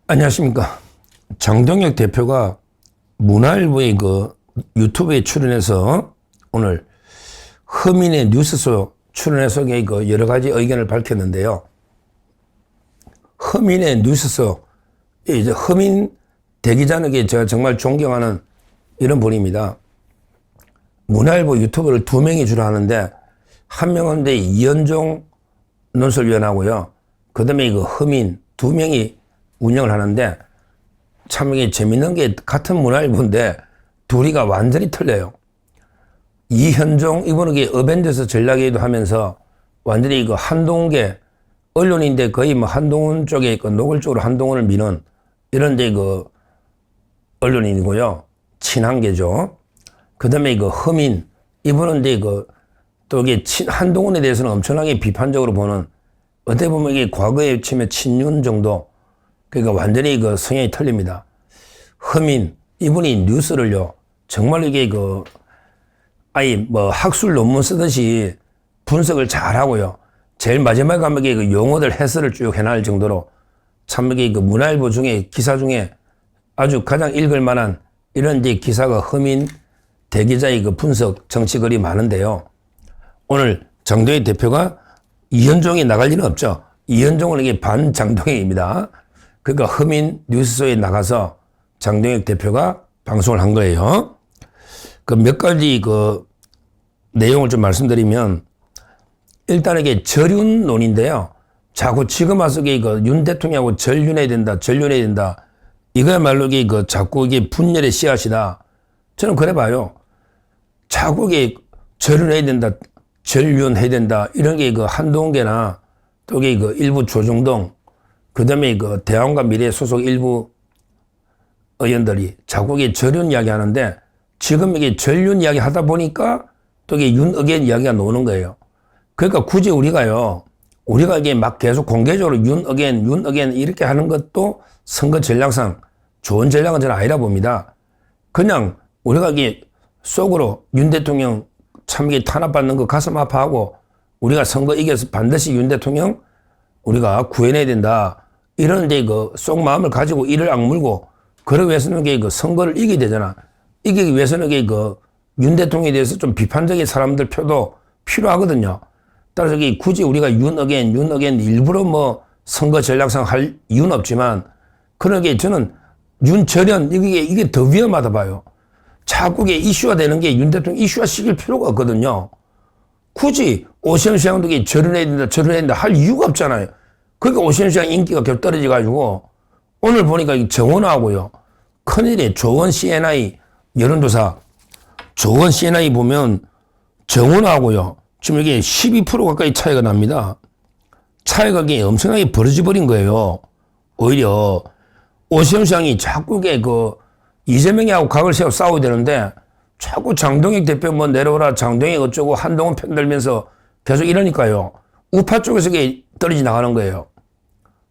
안녕하십니까. 장동혁 대표가 문화일보의 유튜브에 출연해서 오늘 허민의 뉴스쇼 출연해서 여러 가지 의견을 밝혔는데요. 허민의 뉴스쇼, 이제 허민 대기자는 제가 정말 존경하는 이런 분입니다. 문화일보 유튜브를 두 명이 주로 하는데, 한 명은 이현종 논설위원하고요. 그 다음에 허민 두 명이 운영을 하는데, 참 이게 재밌는 게 같은 문화일보인데 둘이가 완전히 틀려요. 이현종 이분은 어벤져스 전략회의도 하면서 완전히 한동훈계 언론인데 거의 한동훈 쪽에 노골적으로 한동훈을 미는 이런 언론인이고요. 친한계죠. 그 다음에 허민 이분은 또 이게 한동훈에 대해서는 엄청나게 비판적으로 보는, 어떻게 보면 이게 과거에 치면 친윤 정도, 그러니까 완전히 성향이 틀립니다. 허민 이분이 뉴스를요 정말 이게 아예 학술 논문 쓰듯이 분석을 잘 하고요. 제일 마지막에 가면 용어들 해설을 쭉 해놔할 정도로 참 이게 문화일보 중에 기사 중에 아주 가장 읽을 만한 이런 기사가 허민 대기자의 분석 정치글이 많은데요. 오늘 장동혁 대표가 이현종이 나갈 일은 없죠. 이현종은 이게 반장동혁입니다. 그러니까 허민 뉴스쇼에 나가서 장동혁 대표가 방송을 한 거예요. 몇 가지 내용을 좀 말씀드리면, 일단 이게 절윤론인데요. 자꾸 지금 와서 윤 대통령하고 절윤해야 된다, 절윤해야 된다. 이거야말로 자꾸 분열의 씨앗이다. 저는 그래 봐요. 자꾸 절윤해야 된다, 절윤해야 된다. 이런 게 한동훈계나 또 일부 조중동, 그 다음에 대한민국 미래 소속 일부 의원들이 자꾸 절윤 이야기 하는데, 지금 이게 절윤 이야기 하다 보니까 또 윤어겐 이야기가 나오는 거예요. 그러니까 굳이 우리가 이게 막 계속 공개적으로 윤어겐 이렇게 하는 것도 선거 전략상 좋은 전략은 저는 아니라 봅니다. 그냥 우리가 이게 속으로 윤 대통령 참 이게 탄압받는 거 가슴 아파하고 우리가 선거 이겨서 반드시 윤 대통령 우리가 구해내야 된다. 이런 속 마음을 가지고 이를 악물고, 그러기 위해서는 선거를 이겨야 되잖아. 이기기 위해서는 윤 대통령에 대해서 좀 비판적인 사람들 표도 필요하거든요. 따라서 굳이 우리가 윤어겐 일부러 선거 전략상 할 이유는 없지만, 그러게 저는 윤절연 이게 더 위험하다 봐요. 자꾸 이슈화 되는 게 윤 대통령 이슈화 시킬 필요가 없거든요. 굳이 오세훈 시장도 절연해야 된다 할 이유가 없잖아요. 그러니까 오세훈 시장 인기가 계속 떨어져가지고, 오늘 보니까 정원하고요. 큰일이에요. 조원 CNI 여론조사. 조원 CNI 보면 정원하고요. 지금 이게 12% 가까이 차이가 납니다. 차이가 엄청나게 벌어져버린 거예요. 오히려 오세훈 시장이 자꾸 이재명이하고 각을 세워 싸워야 되는데, 자꾸 장동혁 대표 내려오라, 장동혁 어쩌고 한동훈 편들면서 계속 이러니까요. 우파 쪽에서 떨어져 나가는 거예요.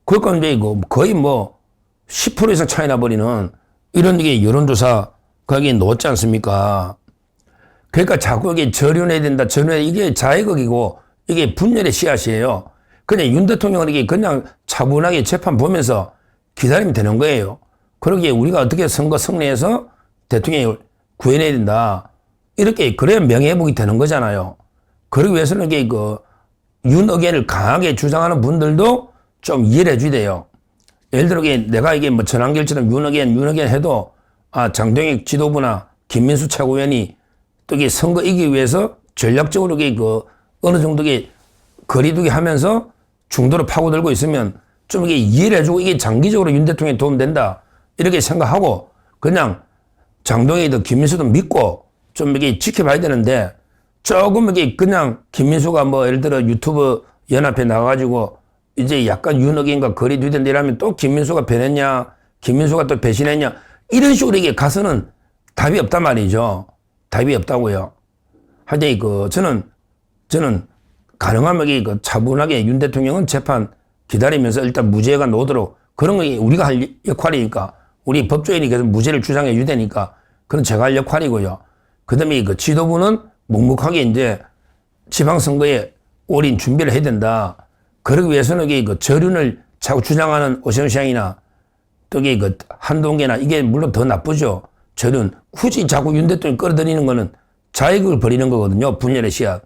그러니까 거의 10% 이상 차이 나버리는 이런 여론조사 거기에 놓지 않습니까? 그러니까 자꾸 절윤해야 된다, 이게 자해극이고 이게 분열의 씨앗이에요. 그냥 윤 대통령은 그냥 차분하게 재판 보면서 기다리면 되는 거예요. 그러기에 우리가 어떻게 선거 승리해서 대통령을 구해내야 된다. 이렇게 그래야 명예회복이 되는 거잖아요. 그러기 위해서는 윤어겐을 강하게 주장하는 분들도 좀 이해를 해줘야 돼요. 예를 들어 내가 전환길처럼 윤어겐 해도 장동혁 지도부나 김민수 최고위원이 또 선거 이기기 위해서 전략적으로 어느 정도 거리두기 하면서 중도로 파고들고 있으면 좀 이해를 해주고 이게 장기적으로 윤 대통령에 도움된다. 이렇게 생각하고 그냥 장동혁이도 김민수도 믿고 좀 지켜봐야 되는데, 조금 그냥 김민수가 예를 들어 유튜브 연합회 나가가지고 이제 약간 윤어겐과 거리 두던데 이러면 또 김민수가 변했냐, 김민수가 또 배신했냐, 이런 식으로 가서는 답이 없단 말이죠. 답이 없다고요. 하여튼 저는 가능하면 차분하게 윤 대통령은 재판 기다리면서 일단 무죄가 나오도록, 그런 거 우리가 할 역할이니까, 우리 법조인이 계속 무죄를 주장해 주되니까 그건 제가 할 역할이고요. 그 다음에 지도부는 묵묵하게 이제 지방선거에 올인 준비를 해야 된다. 그러기 위해서는 절윤을 자꾸 주장하는 오세훈 시장이나 또게 그 한동계나 이게 물론 더 나쁘죠. 저는 굳이 자꾸 윤 대통령 끌어들이는 거는 자익을 버리는 거거든요. 분열의 씨앗.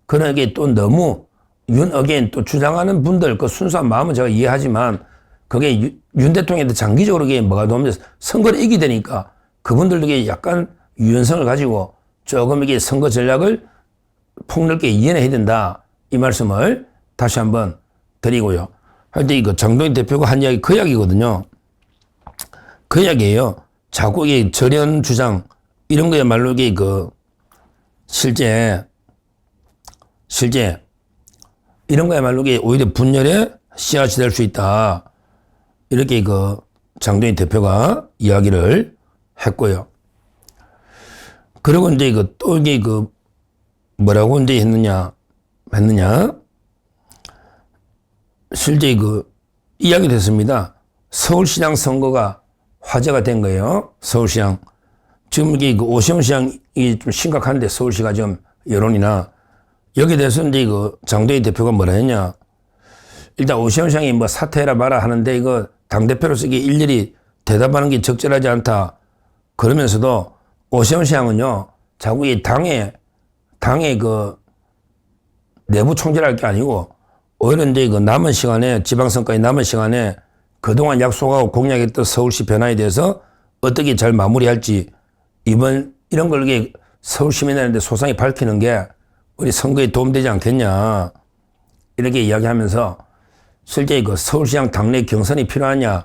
그러나 이게 또 너무 윤 어게인 또 주장하는 분들 그 순수한 마음은 제가 이해하지만 그게 윤 대통령한테 장기적으로 이게 뭐가 도움돼서 선거를 이기게 되니까 그분들에게 약간 유연성을 가지고 조금 이게 선거 전략을 폭넓게 이해해야 된다. 이 말씀을 다시 한번 드리고요. 하여튼 이거 장동인 대표가 한 이야기 그 이야기거든요. 그 이야기예요. 자꾸 이게 절연 주장 이런 거야말로 이게 그 실제 이런 거야말로 이게 오히려 분열의 씨앗이 될 수 있다. 이렇게 그 장동인 대표가 이야기를 했고요. 그리고 이제 이거 또 이게 그 뭐라고 이제 했느냐 실제 그 이야기 됐습니다. 서울시장 선거가 화제가 된 거예요. 서울시장. 지금 이게 그 오세훈 시장이 좀 심각한데 서울시가 지금 여론이나 여기에 대해서 이제 그 장동인 대표가 뭐라 했냐. 일단 오세훈 시장이 뭐 사퇴해라 마라 하는데 이거 당대표로서 이게 일일이 대답하는 게 적절하지 않다. 그러면서도 오세훈 시장은요, 자꾸 이 당의 그 내부 총질할 게 아니고 오히려 이제 그 남은 시간에 지방선거의 남은 시간에 그동안 약속하고 공약했던 서울시 변화에 대해서 어떻게 잘 마무리할지 이번 이런 걸 이게 서울 시민들한테 소상히 밝히는 게 우리 선거에 도움되지 않겠냐 이렇게 이야기하면서 실제 그 서울시장 당내 경선이 필요하냐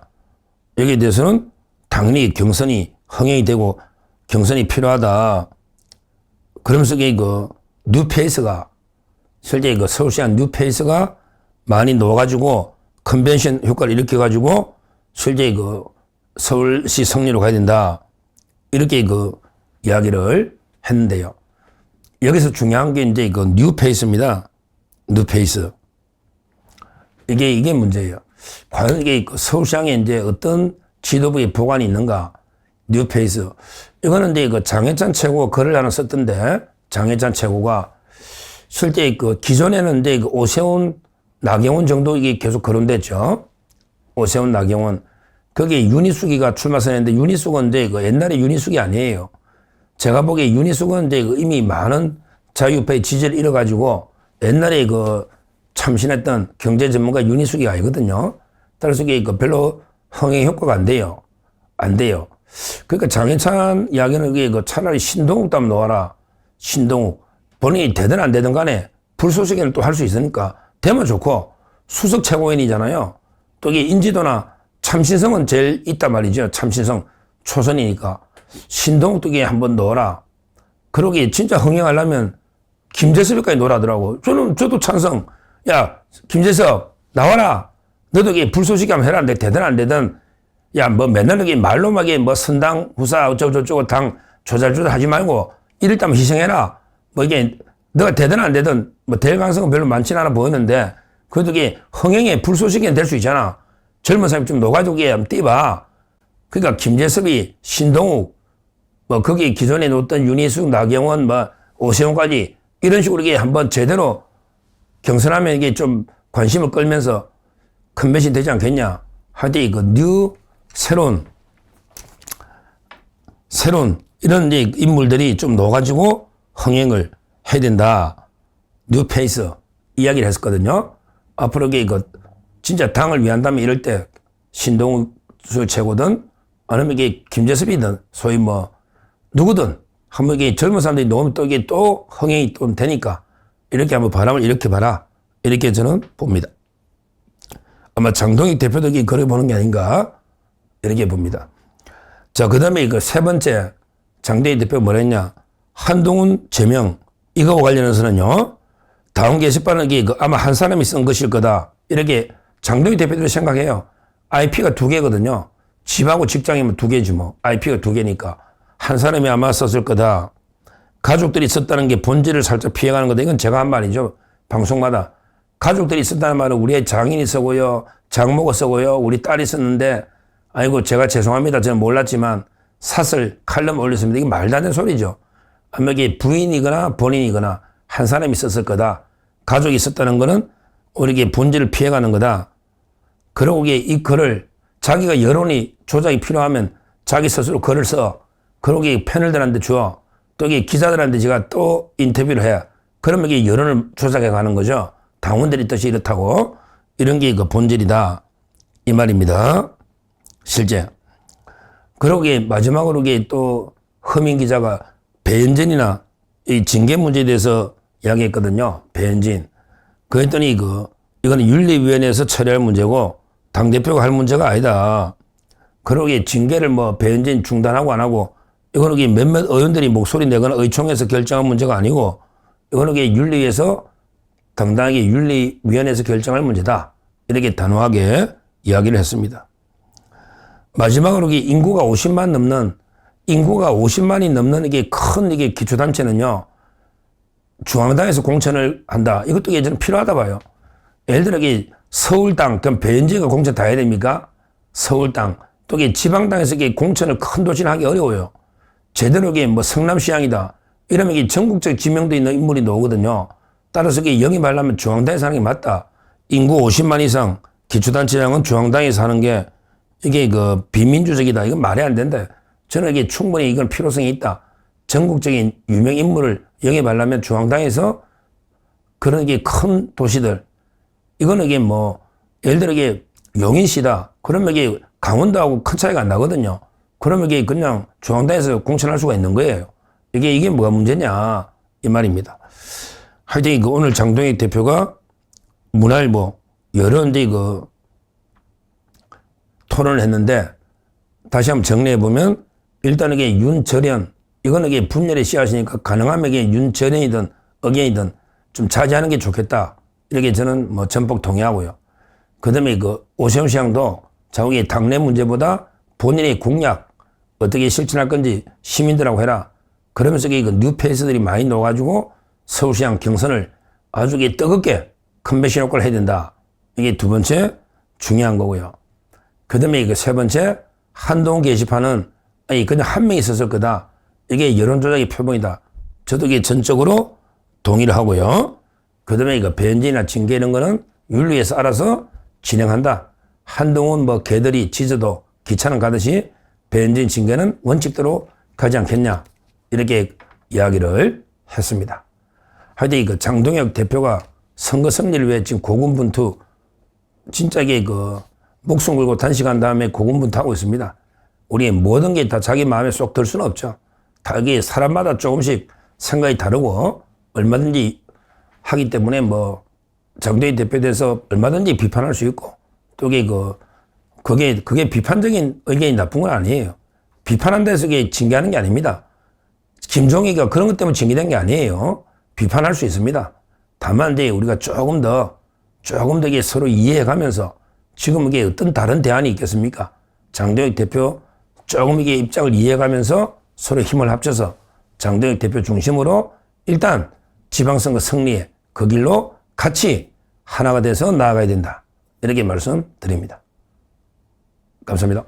여기에 대해서는 당연히 경선이 흥행이 되고 경선이 필요하다. 그러면서 그 뉴페이스가 실제 그 서울시장 뉴페이스가 많이 놓아가지고 컨벤션 효과를 일으켜가지고 실제 그 서울시 승리로 가야 된다. 이렇게 그 이야기를 했는데요. 여기서 중요한 게 이제 그 뉴페이스입니다. 뉴페이스. 이게 문제예요. 과연 이게 그 서울시장에 이제 어떤 지도부의 보관이 있는가? 뉴페이스. 이거는 이제 그 장해찬 최고가 글을 하나 썼던데, 장해찬 최고가 실제 그 기존에는 이제 그 오세훈, 나경원 정도 이게 계속 거론됐죠. 오세훈, 나경원. 거기에 윤희숙이가 출마선했는데 윤희숙은 이제 그 옛날에 윤희숙이 아니에요. 제가 보기에 윤희숙은 이제 그 이미 많은 자유파의 지지를 잃어가지고 옛날에 그 참신했던 경제 전문가 윤희숙이 아니거든요. 따라서 이게 그 별로 흥행 효과가 안 돼요. 안 돼요. 그러니까 장해찬 이야기는 이게 그 차라리 신동욱 도 한번 놓아라. 신동욱. 본인이 되든 안 되든 간에 불소식에는 또 할 수 있으니까 되면 좋고 수석 최고위원이잖아요. 또 이게 인지도나 참신성은 제일 있단 말이죠. 참신성 초선이니까. 신동욱도 이게 한번 넣어라. 그러기 진짜 흥행하려면 김재섭이까지 넣으라더라고. 저도 찬성. 야, 김재섭 나와라. 너도 이게 불소식이 한번 해라. 되든 안 되든. 야, 뭐 맨날 이게 말로만 뭐 선당 후사 어쩌고저쩌고 당 조잘조잘 하지 말고 이럴 때만 희생해라. 뭐 이게 너가 되든 안 되든 뭐 될 가능성은 별로 많지는 않아 보이는데 그래도 이게 흥행의 불소식이 될 수 있잖아. 젊은 사람이 좀 녹아주게 한번 띄봐. 그러니까 김재섭이 신동욱 뭐 거기 기존에 놓았던 윤희숙, 나경원, 뭐 오세훈까지 이런 식으로 이게 한번 제대로 경선하면 이게 좀 관심을 끌면서 컨벤션이 되지 않겠냐. 하여튼 이거 새로운 이런 이제 인물들이 좀 넣어가지고 흥행을 해야 된다. 뉴페이스 이야기를 했었거든요. 앞으로 이게 진짜 당을 위한다면 이럴 때 신동욱 최고든 아니면 이게 김재섭이든 소위 뭐 누구든 한번 이게 젊은 사람들이 놓으면 또 이게 또 흥행이 또 되니까 이렇게 한번 바람을 이렇게 봐라. 이렇게 저는 봅니다. 아마 장동익 대표도 이게 그려보는 게 아닌가 이렇게 봅니다. 자, 그 다음에 이거 세 번째 장동익 대표가 뭐라 했냐. 한동훈 제명 이거와 관련해서는요. 다음 게시판은 이게 아마 한 사람이 쓴 것일 거다. 이렇게 장동익 대표들이 생각해요. IP가 2개거든요. 집하고 직장이면 2개지 뭐. IP가 2개니까. 한 사람이 아마 썼을 거다. 가족들이 썼다는 게 본질을 살짝 피해가는 거다. 이건 제가 한 말이죠. 방송마다. 가족들이 썼다는 말은 우리의 장인이 쓰고요. 장모가 쓰고요. 우리 딸이 썼는데 아이고 제가 죄송합니다. 저는 몰랐지만 사설 칼럼 올렸습니다. 이게 말도 안 되는 소리죠. 아마 이게 부인이거나 본인이거나 한 사람이 썼을 거다. 가족이 썼다는 거는 우리에게 본질을 피해가는 거다. 그러고 이 글을 자기가 여론이 조작이 필요하면 자기 스스로 글을 써. 그러고 패널들한테 줘. 또 이게 기자들한테 제가 또 인터뷰를 해. 그러면 이게 여론을 조작해 가는 거죠. 당원들의 뜻이 이렇다고. 이런 게 그 본질이다. 이 말입니다. 실제. 그러고 마지막으로 또 허민 기자가 배현진이나 이 징계 문제에 대해서 이야기했거든요. 배현진. 그랬더니 이거는 윤리위원회에서 처리할 문제고 당대표가 할 문제가 아니다. 그러고 징계를 배현진 중단하고 안 하고 이거는 몇몇 의원들이 목소리 내거나 의총에서 결정한 문제가 아니고 이거는 윤리위에서 당당하게 윤리위원회에서 결정할 문제다. 이렇게 단호하게 이야기를 했습니다. 마지막으로 인구가 50만이 넘는 이게 큰 기초단체는요, 중앙당에서 공천을 한다. 이것도 예전에 필요하다 봐요. 예를 들어 서울당, 그럼 배현진가 공천 다 해야 됩니까? 서울당. 또 지방당에서 공천을 큰 도시는 하기 어려워요. 제대로 성남시장이다. 이러면 전국적 지명도 있는 인물이 나오거든요. 따라서 영입하려면 중앙당에서 하는 게 맞다. 인구 50만 이상 기초단체장은 중앙당에서 하는 게 이게 비민주적이다. 이건 말이 안 된다. 저는 충분히 이건 필요성이 있다. 전국적인 유명 인물을 영입하려면 중앙당에서 그런 큰 도시들, 이거는 예를 들어 용인시다. 그러면 강원도하고 큰 차이가 안 나거든요. 그러면 그냥 중앙당에서 공천할 수가 있는 거예요. 이게 뭐가 문제냐 이 말입니다. 하여튼 오늘 장동혁 대표가 문화일보 여러 데 토론을 했는데 다시 한번 정리해 보면 일단 윤철현 이거는 분열의 씨앗이니까 가능하면 윤철현이든 의견이든 좀 자제하는 게 좋겠다. 이렇게 저는 전폭 동의하고요. 그 다음에 오세훈 시장도 자국의 당내 문제보다 본인의 공약 어떻게 실천할 건지 시민들하고 해라. 그러면서 뉴페이스들이 많이 넣어가지고 서울시장 경선을 아주 뜨겁게 컨벤션 효과를 해야 된다. 이게 두 번째 중요한 거고요. 그 다음에 세 번째 한동훈 게시판은 그냥 한 명 있었을 거다. 이게 여론조작의 표본이다. 저도 전적으로 동의를 하고요. 그 다음에 배현진이나 징계 이런 거는 윤리에서 알아서 진행한다. 한동훈 개들이 지져도 기차는 가듯이 배현진 징계는 원칙대로 가지 않겠냐. 이렇게 이야기를 했습니다. 하여튼 장동혁 대표가 선거 승리를 위해 지금 고군분투 진짜 목숨 걸고 단식한 다음에 고군분투하고 있습니다. 우리 모든 게 다 자기 마음에 쏙 들 수는 없죠. 다 이게 사람마다 조금씩 생각이 다르고 얼마든지 하기 때문에 장동혁 대표에 대해서 얼마든지 비판할 수 있고 또 그게 비판적인 의견이 나쁜 건 아니에요. 비판한다 해서 징계하는 게 아닙니다. 김종익이가 그런 것 때문에 징계된 게 아니에요. 비판할 수 있습니다. 다만 우리가 조금 더 서로 이해해가면서 지금 이게 어떤 다른 대안이 있겠습니까? 장동혁 대표 조금 입장을 이해해가면서 서로 힘을 합쳐서 장동혁 대표 중심으로 일단 지방선거 승리에 그 길로 같이 하나가 돼서 나아가야 된다. 이렇게 말씀드립니다. 감사합니다.